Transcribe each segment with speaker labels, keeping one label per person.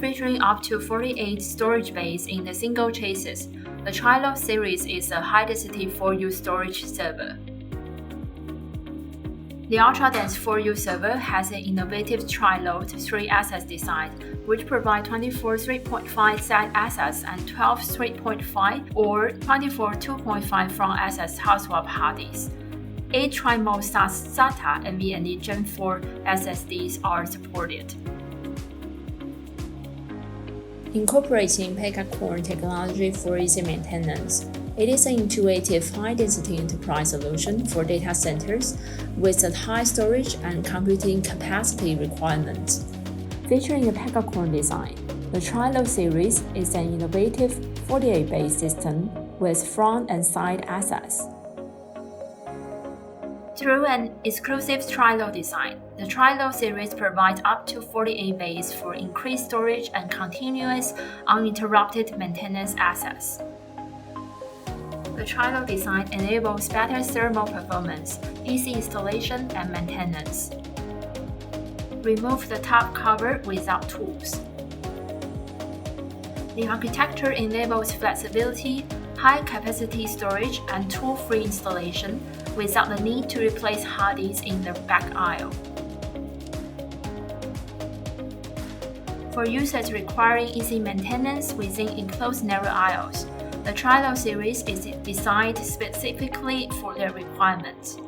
Speaker 1: Featuring up to 48 storage bays in the single chassis, the Tri-Load series is a high-density 4U storage server. The ultra-dense 4U server has an innovative Tri-Load 3-access design, which provides 24 3.5 Z-access and 12 3.5 or 24 2.5 front-access hot-swap hard disks. 8 Tri-Mode SATA NVMe Gen 4 SSDs are supported.
Speaker 2: Incorporating pega-core technology for easy maintenance, it is an intuitive high-density enterprise solution for data centers with a high storage and computing capacity requirements. Featuring a pega-core design, the Tri-Load series is an innovative 48-bay system with front and side access.
Speaker 1: Through an exclusive Tri-Load design, the Tri-Load series provides up to 48 bays for increased storage and continuous, uninterrupted maintenance access. The Tri-Load design enables better thermal performance, easy installation, and maintenance. Remove the top cover without tools. The architecture enables flexibility, high-capacity storage, and tool-free installation without the need to replace hard disks in the back aisle. For users requiring easy maintenance within enclosed narrow aisles, the Tri-Load series is designed specifically for their requirements.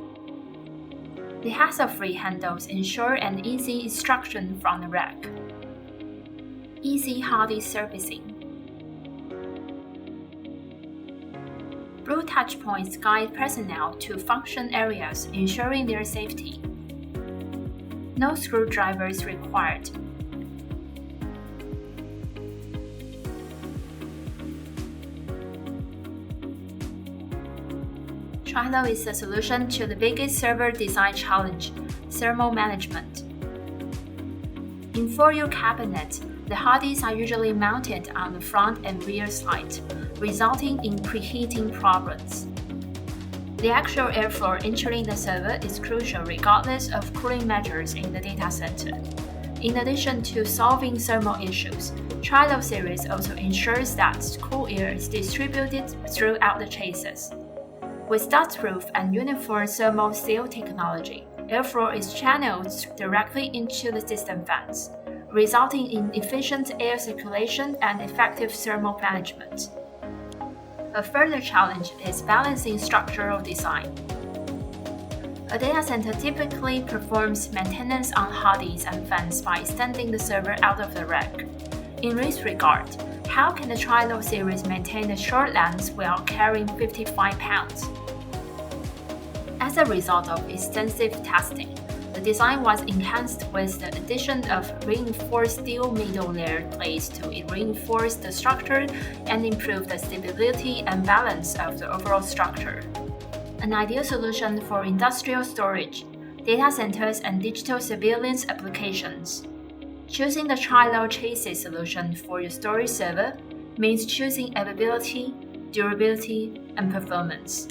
Speaker 1: The hassle-free handles ensure an easy extraction from the rack. Easy hard disk servicing. Blue touch points guide personnel to function areas, ensuring their safety. No screwdrivers required. Tri-Load is a solution to the biggest server design challenge, thermal management. In 4U cabinets, the hard disks are usually mounted on the front and rear side, resulting in preheating problems. The actual airflow entering the server is crucial regardless of cooling measures in the data center. In addition to solving thermal issues, Tri-Load series also ensures that cool air is distributed throughout the chassis. With dust-proof and uniform thermal seal technology, airflow is channeled directly into the system fans, resulting in efficient air circulation and effective thermal management. A further challenge is balancing structural design. A data center typically performs maintenance on hard disks and fans by extending the server out of the rack. In this regard, how can the Tri-Load series maintain a short length while carrying 55 pounds? As a result of extensive testing, the design was enhanced with the addition of reinforced steel middle layer plates to reinforce the structure and improve the stability and balance of the overall structure. An ideal solution for industrial storage, data centers, and digital surveillance applications. Choosing the Tri-Load chassis solution for your storage server means choosing availability, durability, and performance.